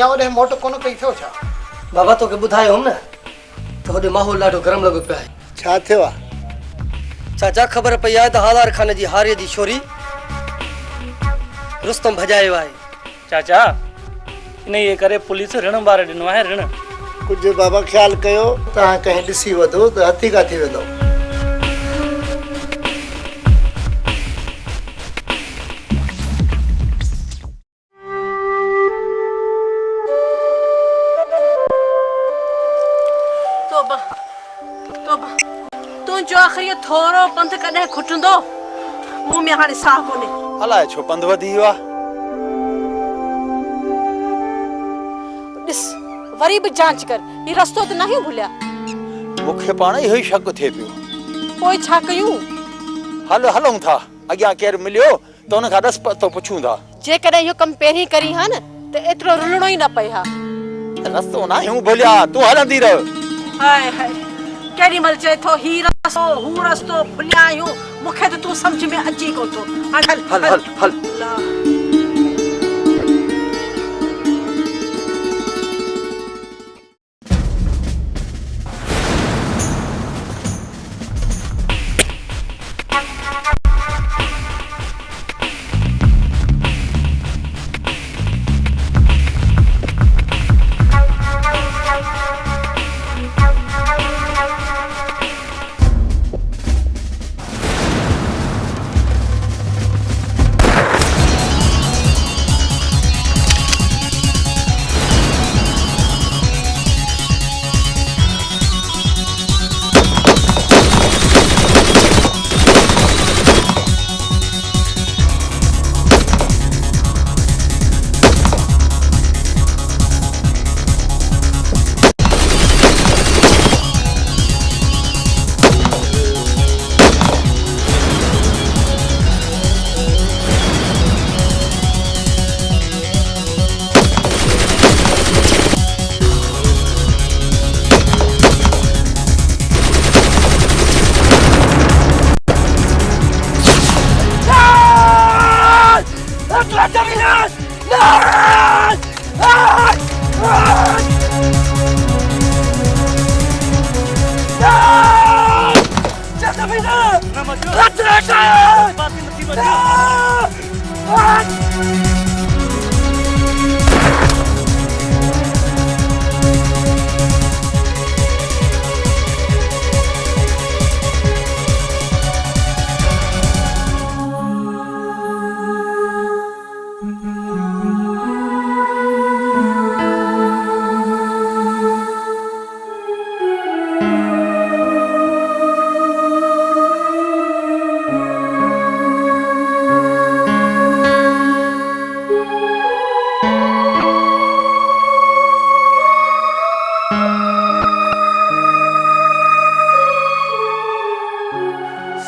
अञा ओॾे मोट कोन कई थियो छा? बाबा तोखे ॿुधायो हुअमि न त होॾे माहौल ॾाढो गरम लॻो पियो आहे। छा थियो आहे? चाचा ख़बर पई आहे त हालार खान जी हारीअ जी छोरी रुस्तम भॼायो आहे। चाचा इन ये करे पुलिस ऋण ॿार ॾिनो आहे ऋण। कुझु बाबा ख़्यालु कयो, तव्हां कंहिं ॾिसी वधो त हथी काथी वेंदो। तुंहिंजो आख़िरी थोरो पंध कॾहिं खुटंदो मुंहुं में हाणे साह कोन्हे। अलाए छो पंध वधी वियो आहे। ॾिस वरी बि जांच कर, ही रस्तो त नहीं भुलिया। मूंखे पाण इहो ई शक थिए पियो। पोइ छा कयूं? हलूं था, अॻियां केरु मिलियो त हुन खां ॾस पतो पुछूं था। जेकॾहिं इहो कमु पहिरीं करी हा न त एतिरो रुलणो ई न पए हा। रस्तो न आहियूं भुलिया, तूं हलंदी रह। हाय हाय केॾी महिल चए थो ही रस्तो हू रस्तो भुलिया आहियूं, मूंखे त तूं सम्झ में अची कोन थो। हल हल हल हल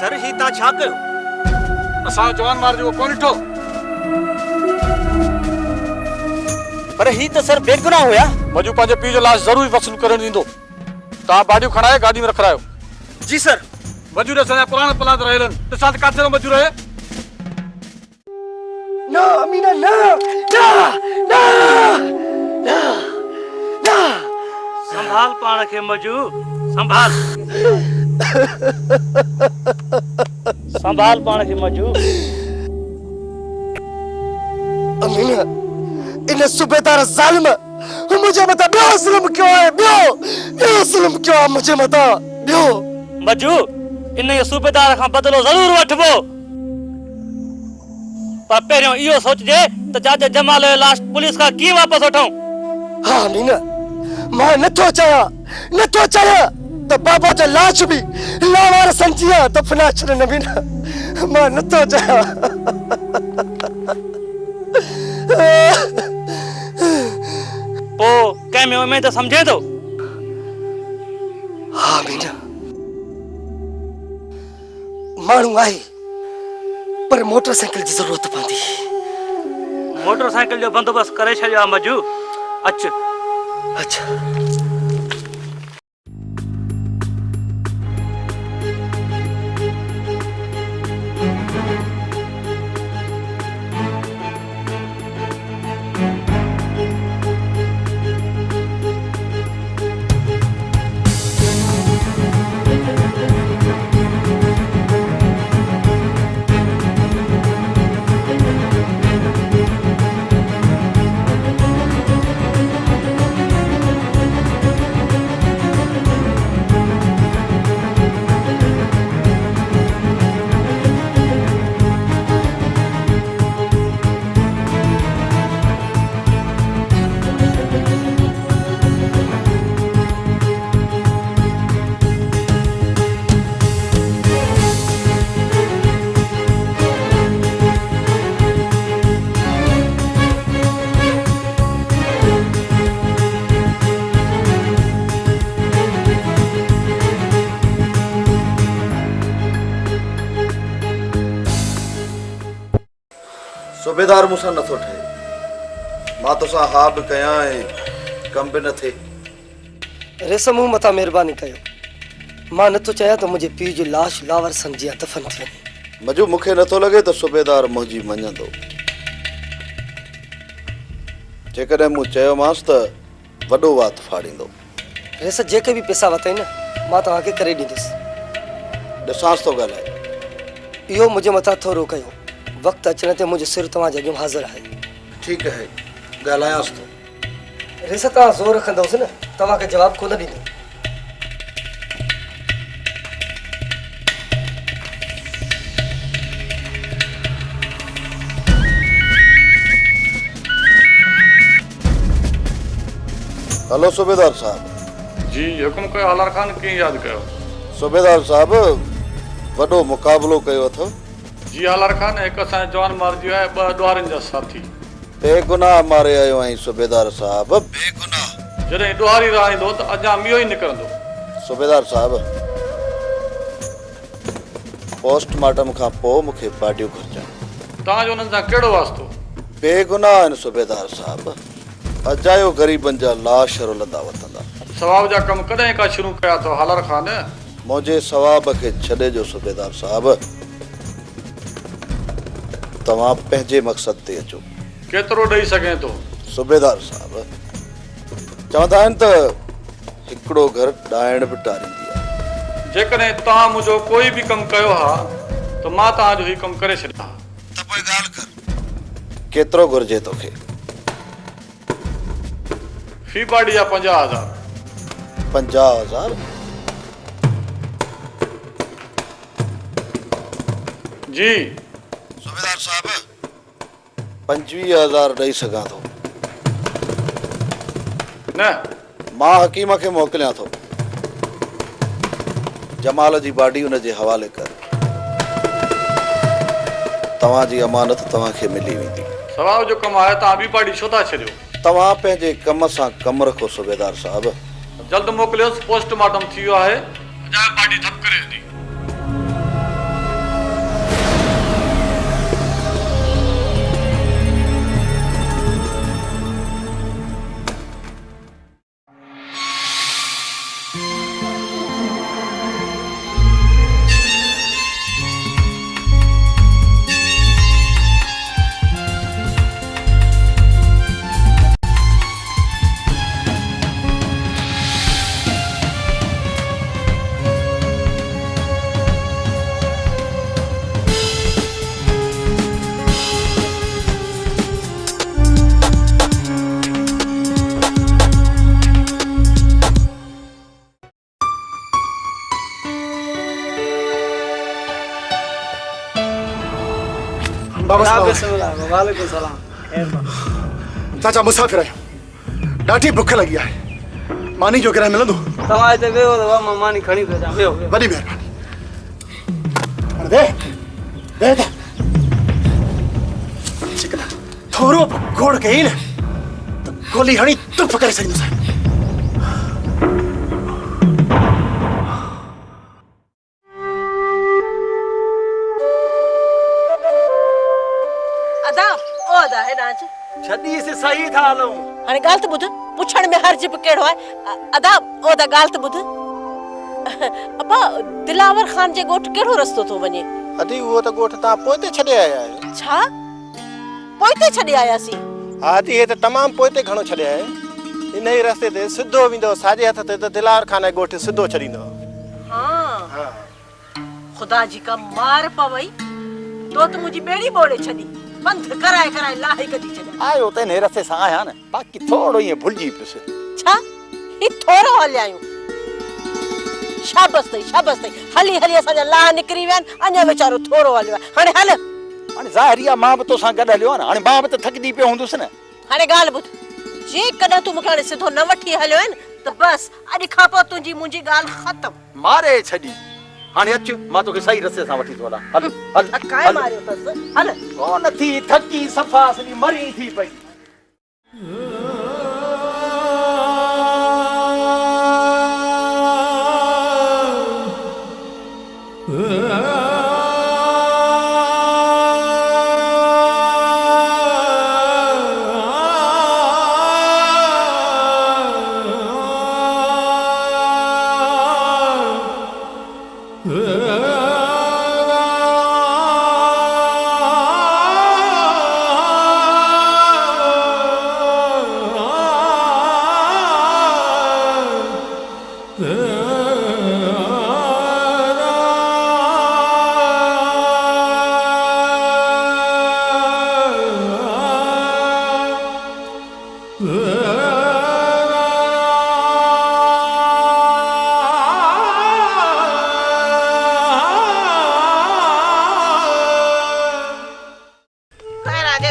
सर ही ता छा कयो? असां जवान मार जो कोन ॾिठो, पर ही त सर बेगुनाह हुया। मजू पंहिंजे पीउ जो लाश ज़रूर वसूल करण ईंदो। तव्हां बाडियूं खणाए गाॾी में रखायो। जी सर। मजूर असांजा पुराणा प्लान रहियल आहिनि, ॾिसां त किथे मजूर आहे। न अमीना न न न न न संभाल पाण खे मजू, संभाल संभाल पाण खे मजू। अमीना इन सूबेदार ज़ालिम मुझे मता ॿियो ज़ुल्म क्यों है? ॿियो ज़ुल्म क्यों है मुझे मता? ॿियो मजू इन सूबेदार खां बदिलो ज़रूर वठबो, पर पहिरियों इहो सोचजे त जाजे जमाल जो लाश पुलिस खां कीअं वापसि वठूं। हाँ अमीना, मां नथो चाहियां त बाबा जो लाश भी लावार संजिया दफना छॾनि। अमीना मां नथो चाहियां। पोइ कंहिं में उमेद समझे थो? हाँ अमीना, माण्हू आहे पर मोटरसाइकिल जी ज़रूरत पवंदी। मोटरसाइकिल जो बंदोबस्त करे छॾियो आहे मजू। अच। अच्छा सूबेदार मूंसां नथो ठहे। मां तोसां हा बि कयां ऐं कम बि न थिए। रेसम मूं मथां महिरबानी कयो। मां नथो चाहियां त मुंहिंजे पीउ जी लाश लावर समझी दफ़न थी वञे। मजू मूंखे नथो लॻे त सूबेदार मुंहिंजी मञंदो। जेकॾहिं मूं चयोमांसि त वॾो वात फाड़ींदो। रेस जेके बि पैसा वरितई न मां तव्हांखे करे ॾींदुसि। ॾिसांसि थो ॻाल्हाए। इहो मुंहिंजे मथां थोरो कयो। वक़्तु अचण ते मुंहिंजो सिर तव्हांजे अॻियां हाज़िर आहे। ठीकु आहे, ॻाल्हायांसि थो। रेस तव्हां ज़ोर रखंदवसि न तव्हांखे जवाबु कोन ॾींदो। हेलो सूबेदार साहब। जी हुकुम कयो हलार खान, कीअं यादि कयो? सूबेदार साहब वॾो मुक़ाबिलो कयो अथव। जी हलार खान, हिकु असांजो जवान मारिजी आहे, 2 ॾुआरनि जा साथी। बेगुनाह मारे आयो आहीं सूबेदार साहब, बेगुनाह। जॾहिं ॾुआरी रहंदो त अञा मियो ई निकिरंदो। सूबेदार साहब पोस्टमार्टम खां पोइ मूंखे बाडियूं घुरजनि। तव्हांजो उन्हनि सां कहिड़ो वास्तो? बेगुनाह आहिनि सूबेदार साहब। अजायो ग़रीबनि जा लाश रुलंदा वतंदा। सवाब जा कम कॾहिं खां शुरू कया अथव हलार खान? मुंहिंजे सवाब खे छॾे जो सूबेदार साहब। तव्हां पंहिंजे मक़सद ते अचो। केतिरो ॾेई सघे थो? सूबेदार साहब चवंदा आहिनि त हिकिड़ो घर ॾाइण बि टारींदी आहे। जेकॾहिं तव्हां मुंहिंजो कोई बि कमु कयो हा त मां तव्हांजो ही कमु करे छॾियां। त पोइ ॻाल्हि कर, केतिरो घुर्जे तोखे? फी बाड़ी जा 50,000। 50,000? जी सूबेदार साहब 25,000 ॾेई सघां थो। न, मां हकीम खे मोकिलियां थो। जमाल जी बाडी हुन जे हवाले कर। तव्हांजी अमानत तव्हांखे मिली वेंदी। सवाब जो कमु आहे, तव्हां ॿी बाड़ी छो था छॾियो? तव्हां पंहिंजे कम सां कमु रखो सूबेदार साहब। जल्द मोकिलियोसि, पोस्टमार्टम थी वियो आहे। अजायो बाड़ी धप करे वेंदी। वालेकुम सलाम। चाचा मुसाफ़िर आहियूं, ॾाढी बुख लॻी आहे। मानी जो किरायो मिलंदो? तव्हां हिते वेहो त मां मानी खणी थो अचां। वेहो वॾी महिरबानी। हाणे दे त जेकॾहिं थोरो गोड़ कई न त गोली हणी तुफ करे सघंदुसि। छॾीसि, सही था हलूं। हाणे ॻाल्हि त ॿुध, पुछण में हर्ज बि कहिड़ो आहे? अदा ओदा ॻाल्हि त ॿुध। अबा दिलावर खान जे ॻोठ कहिड़ो रस्तो थो वञे? अदी उहो त ॻोठ तव्हां पोइते छॾे आया आहियो। छा पोइते छॾे आयासीं? हा दी, हे त तमामु पोइते घणो छॾे आया। इन ई रस्ते ते सिधो वेंदो, साॼे हथ ते त दिलावर खान जो ॻोठ सिधो छॾींदो। हाँ ख़ुदा जी का मार पवई तो मुंहिंजी ॿेड़ी ॿोड़े छॾी, पंध कराए कराए लाहे कढी छॾी। आयो त इन रस्ते सां आया न, बाक़ी थोरो ईअं भुलिजी पियुसि। छा ही थोरो हलियायूं? शाबस अथई, शाबस अथई। हली हली असांजा लाह निकिरी विया आहिनि, अञा वीचारो थोरो हलियो आहे। हाणे हल। हाणे ज़ाहिरी आहे मां बि तोसां गॾु हलियो आहे न, हाणे मां बि त थकिजी पियो हूंदुसि न। हाणे ॻाल्हि ॿुध, जेकॾहिं तूं मूंखे हाणे सिधो न वठी हलियो आहे न त बसि अॼु खां पोइ तुंहिंजी मुंहिंजी ॻाल्हि ख़तमु। मारे छॾी। हाणे अचु, मां तोखे सही रस्ते सां वठी थो हलां। हल हल काय मारियो अथसि? हल। कोन थी थकी सफ़ा सॼी मरी थी पई।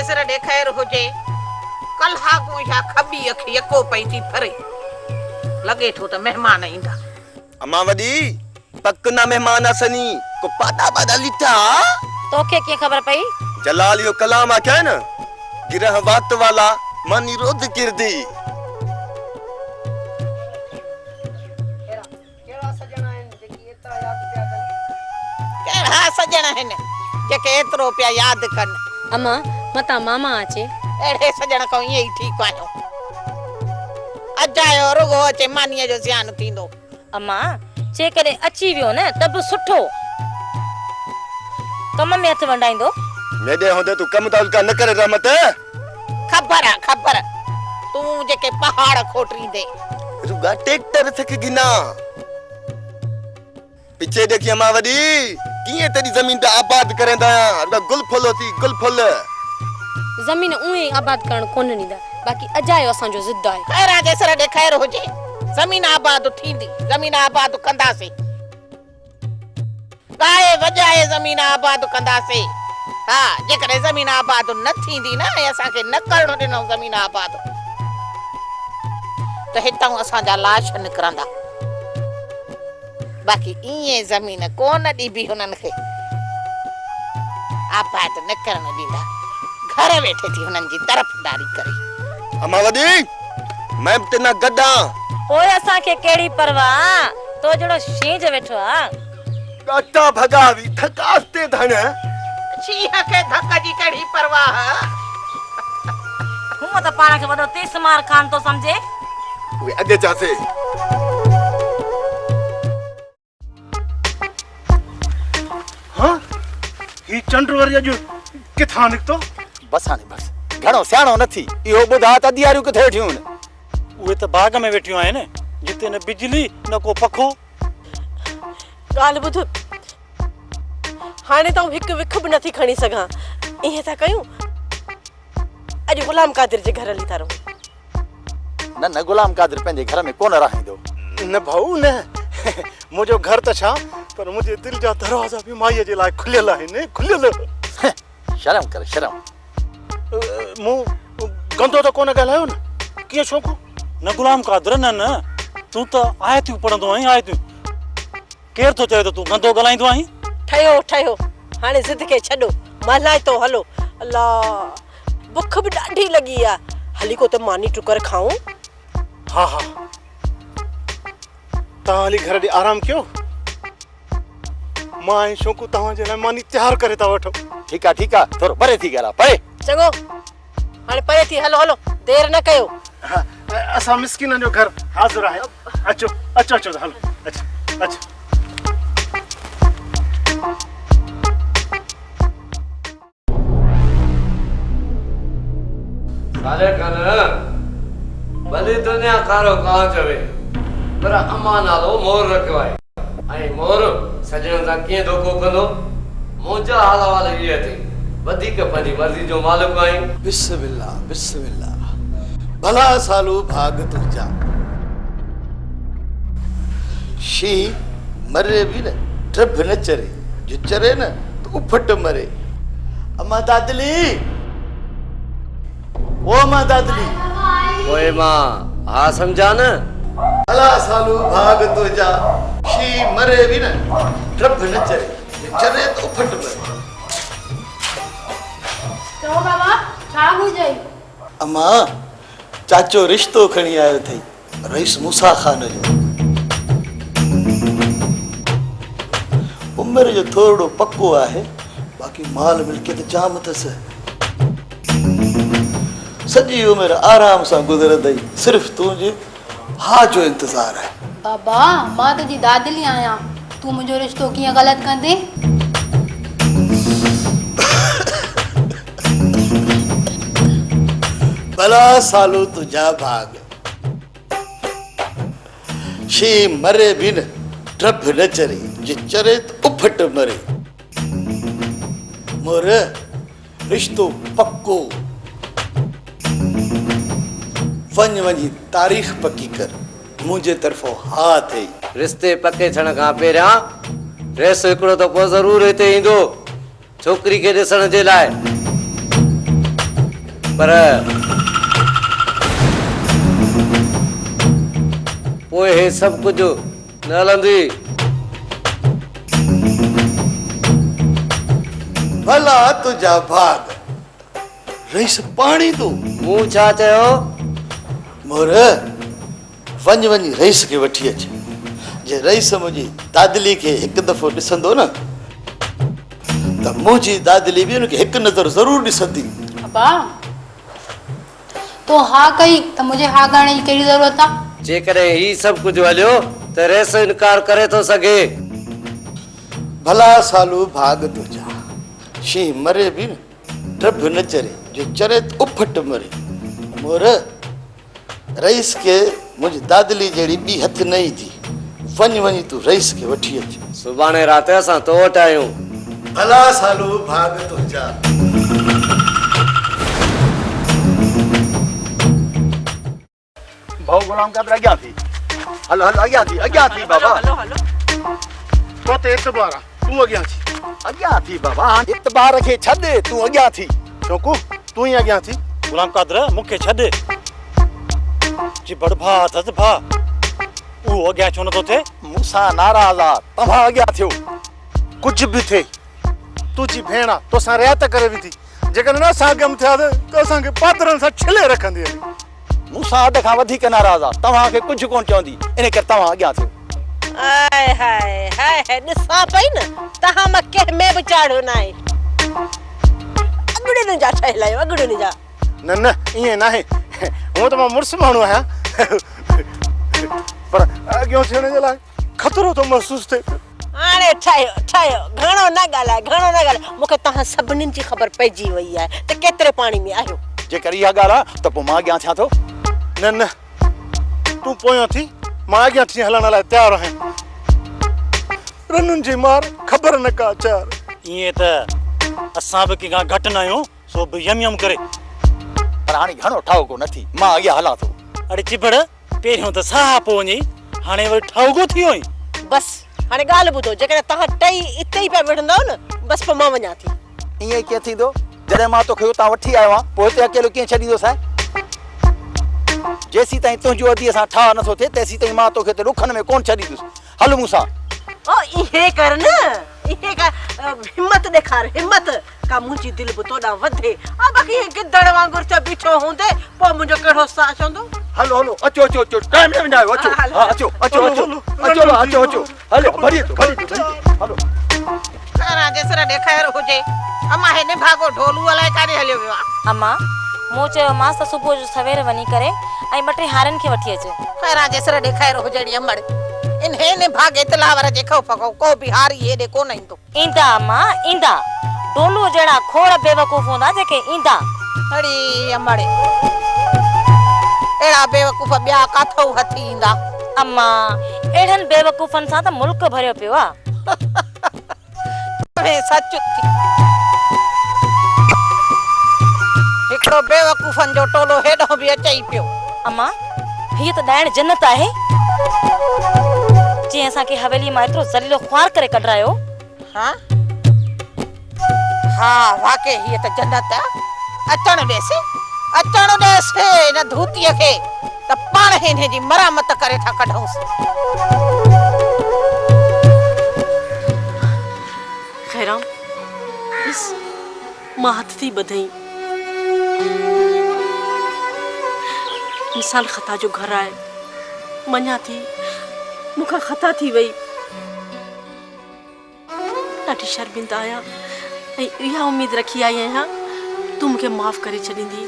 जेसर ॾेखार हुजे कल्हा को या खबी अख यको पई थी फरे लगे थो त मेहमान ईंदा। अम्मा वॾी पक ना मेहमान असनी को पादा पादा लिटा तोखे कीअं ख़बर पई? जलाल यो कलाम आख्या है न गिरह वात वाला मानी रोद किरदी। केड़ा सजण आहिनि जेके एतिरो पिया यादि कनि। अम्मा मता मामा अचे अहिड़े सजण खां ईअं ई ठीकु आहियूं। अजायो रुगो अचे मानीअ जो ध्यानु थींदो। अम्मा जे करे अची वियो न त बि सुठो कम में हथ वंडाईंदो। मेडे होंदे तू कम ताल का न करे रहमत खबर तूं जेके पहाड़ खोटरींदे रुगा ट्रैक्टर थक गिना पीछे देखी अम्मा वडी किए तेरी जमीन पे आबाद करेंदा रुगा गुल फुल थी गुल फुल जमीन उहे आबाद करण कोन ॾींदा बाक़ी अजायो असांजो ज़िद आहे। खैरा जेसर ॾेखार हुजे ज़मीन आबाद थींदी ज़मीन आबाद कंदासीं गाए वजाए ज़मीन आबाद कंदासीं। हा जेकॾहिं ज़मीन आबाद न थींदी न असांखे न करणो ॾिनो ज़मीन आबाद त हितां असांजा लाश निकिरंदा बाक़ी ईअं ज़मीन कोन ॾीबी हुननि खे आबाद न करण ॾींदा घर वेठे थी हुननि जी तरफ़दारी करे। अम्मा वडी मैं ते ना गड्डा पोइ असांखे कहिड़ी परवाह तो जहिड़ो शींज वेठो आहे। गाटा भगावी थकास्ते धन शींह खे धक जी कहिड़ी परवाह। हूअं त पाण खे वॾो तेस मार खान तो समझे। वे अगे जासे हाँ ही चंद्रवर जो किथां निकतो बस हाणे बस घणो सियाणो नथी इहो ॿुधा त दियारियूं किथे वेठियूं आहिनि। उहे त बाग में वेठियूं आहिनि जिते न बिजली न को पखो। ॻाल्हि ॿुध हाणे त हिकु विख बि नथी खणी सघां। ईअं था कयूं अॼु गुलाम कादिर जे घर हली था रहूं। न गुलाम कादिर पंहिंजे घर में कोन रहंदो। न भाऊ न मुंहिंजो घर त छा पर मुंहिंजे दिलि जा दरवाज़ा बि माईअ जे लाइ खुलियल आहिनि खुलियल। शर्म कर शर्म। मूं गंदो त कोन ॻाल्हायो न कीअं छोकू न गुलाम कादिर न तूं त आयतियूं पढ़ंदो आहीं आयतियूं। केरु थो चए त तूं गंदो ॻाल्हाईंदो आहीं? ठहियो हाणे ज़िद खे छॾो मल्हाए तो हलो। अल्लाह बुख बि ॾाढी लॻी आहे हली को त मानी टुकर खाऊं। हा तव्हां हली घर ॾे आराम कयो मां ऐं छोकू तव्हांजे लाइ मानी तयारु करे था वठो। ठीकु आहे थोरो परे थी ॻाल्हाए परे। चङो हाणे परे थी हलो देर न कयो। असां मिस्किननि जो घर हाज़िर आहे अचो हलो अचो। साले कन भली दुनिया कारो कहाँ चवे पर अम्मा नालो मोर रखियो आहे ऐं मोर सजण सां कीअं धोखो कंदो। मुंहिंजा हाल वाल इहे अथई वधीक पंहिंजी मर्ज़ी जो मालिक आहीं। बिस्मिल्लाह भला सालू भाग तुझा शी मरे भी न ट्रब न चरे जो चरे न तो उफट मरे। अम्मा दादली ओ मां दादली ओए मां हा समझा न भला सालू भाग तुझा शी मरे भी न ट्रब न चरे जो चरे तो उफट मरे। तो बाबा छा हुजई? अम्मा चाचो रिश्तो खणी आयो थई रईस मूसा खान जो। उम्र जो थोड़ो पक्को आहे बाक़ी माल मिल्कियत जाम अथस। सॼी उम्र आराम सां गुज़रंदई सिर्फ़ तुंहिंजे हा जो इंतज़ार आहे। बाबा मां तुंहिंजी दादली आहियां तूं मुंहिंजो रिश्तो कीअं ग़लति कंदे? भला सालू तुझा भाग शी मरे भी न ट्रब न चरे जो चरे तो उफट मरे। मोर रिश्तो पक्को वञी तारीख़ पकी कर मुंहिंजे तरफ़ो हा अथई। रिश्ते पके थियण खां पहिरियां ड्रेस हिकिड़ो त पोइ ज़रूरु हिते ईंदो छोकिरी खे ॾिसण जे लाइ। पर पोइ हे सभु कुझु न हलंदी। भला तुझा भाग रईस पाणी तूं मूं छा चयो? मोर वञ वञ रईस खे वठी अच। जे रईस मुंहिंजी दादली खे हिकु दफ़ो ॾिसंदो न त मुंहिंजी दादली बि हुनखे हिकु नज़र ज़रूरु ॾिसंदी। अब्बा तो हा कई त मुझे हा करण जी कहिड़ी ज़रूरत आहे? जेकॾहिं ही सभु कुझु हलियो त रेस इनकार करे थो सघे। भला सालू भाग तुझा शींहुं मरे बि न ड्रभ न चरे, जो चरे त उफट मरे। मोर रईस खे मुंहिंजी दादली जहिड़ी ॿी हथ न ईंदी। वञ वञ तूं रईस खे वठी अच। सुभाणे राति असां तो वटि आहियूं। भला सालू भाग तुझा। भाऊ गुलाम कादर अॻियां थी। हलो हलो अॻियां थी बाबा। हलो हलो तो ते इतबार आहे, तूं अॻियां थी बाबा। इतबार खे छॾ, तूं अॻियां थी। छोकू तूं ई अॻियां थी। गुलाम कादर मूंखे छॾ। चिबड़ भा अथसि भा, उहो अॻियां छो नथो थिए? मूंसां नाराज़ आहे, तव्हां अॻियां थियो। कुझु बि थिए, तुंहिंजी भेण आहे, तोसां रियात करे बि थी। जेकॾहिं असां अॻियां थिया त असांखे पात्रनि सां छिले रखंदी। मूंसां अध खां वधीक नाराज़ आहे, तव्हांखे कुझु कोन चवंदी, इन करे तव्हां अॻियां थियो। हाय हाय हाय ॾिसां पई न तव्हां मां कंहिं में बि चाढ़ियो न आहे। अॻड़ियुनि जा ठहियल आहियो, अॻड़ियुनि जा। न न ईअं न आहे, हूअं त मां मुड़ुसु माण्हू आहियां, पर अॻियां थियण जे लाइ ख़तरो थो महसूसु थिए। हाणे ठाहियो घणो न ॻाल्हाए। मूंखे तव्हां सभिनीनि जी ख़बर पइजी वई आहे त केतिरे पाणी में आहियो। जेकर इहा ॻाल्हि आहे त पोइ मां अॻियां थियां थो। न तूं पोयां थी, मां अॻियां थी हलण लाइ तयारु आहियां। रनुनि जी मार ख़बर न का चार। ईअं त असां बि कंहिंखां घटि न आहियूं, सो बि यम करे। पर हाणे घणो ठाउको न थी, मां अॻियां हलां थो। अड़े चिबड़, पहिरियों त साह पोइ वञे, हाणे वरी ठाउको थी वियो। बसि हाणे ॻाल्हि ॿुधो, जेकॾहिं तव्हां टई इते ई पिया विढ़ंदव न, बसि पोइ मां वञां थी। ईअं कीअं थींदो? जॾहिं मां तोखे हुतां वठी आयो आहियां, पोइ हिते अकेलो कीअं छॾींदोसि? जेसीं ताईं तुंहिंजो अदीअ सां ठाह नथो थिए, तेसीं ताईं मां तोखे त रुखनि में कोन छॾींदुसि। हल मूंसां। इहे कर न, इहे कर, हिम्मत ॾेखार, हिम्मत का मुंहिंजी दिलि बि तोॾां वधे। बाक़ी हे गिदड़ वांगुरु त बीठो हूंदे, पोइ मुंहिंजो कहिड़ो साह चवंदो? हलो अचो टाइम न विञायो। अचो हलो भरी हलो। जेसर ॾेखार हुजे। अम्मा हेने भागो, ढोलू अलाए काॾे हलियो वियो आहे। अम्मा मूं चयोमांसि त सुबुह जो सवेर वञी करे ऐं 2-3 हारनि खे वठी अचे। खैरा जेसर ॾेखार हुजणी अमड़ इन हेने भागे तलावर जे खौफ खां को बि हारी हेॾे कोन ईंदो। ईंदा अम्मा ईंदा, डोलू जहिड़ा खोड़ बेवकूफ़ हूंदा जेके ईंदा। अड़ी अमड़े एड़ा बेवकूफ़ ॿिया काथो हथी ईंदा? अम्मा एड़नि बेवकूफ़नि सां त मुल्क भरियो पियो आहे। सच थी, हिकिड़ो बेवकूफ़नि जो टोलो हेॾो बि अचई पियो। अम्मा हीअ त ॾाइण जन्नत आहे, जीअं असांखे हवेली मां एतिरो ज़लीलो ख्वार करे कढरायो। हा वाकई हीअ त जन्नत आहे। अचण ॾेसि हिन धूतीअ खे, त पाण हिन जी मरामत करे था कढूंसि। खैराम मां हथ थी ॿधई। इंसान ख़ता जो घर आहे, मञा थी मूंखां ख़ता थी वई। ॾाढी शर्मिंदा आहियां ऐं इहा उमेद रखी आई आहियां तूं मूंखे माफ़ करे छॾींदी।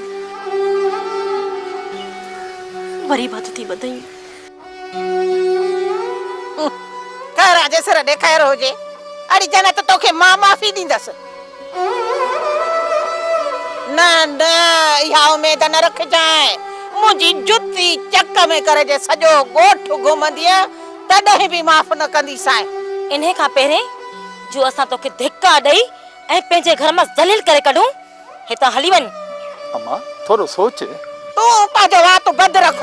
वरी हथ थी ॿधई। कहरा जेसर ॾेखार हुजे, अड़ी जन्नत तोखे मां माफ़ी ॾींदसि। न इहा उमेद न रखजांइ। मुंहिंजी जुती चक में करे जे सॼो ॻोठ घुमंदीअ तॾहिं बि माफ़ न कंदीसांइ। इन खां पहिरें जो असां तोखे धिक्का ॾेई ऐं पंहिंजे घर मां ज़लील करे कढूं, हितां हली वञ। अम्मा थोरो सोच। तूं पंहिंजो वात बंदि रख।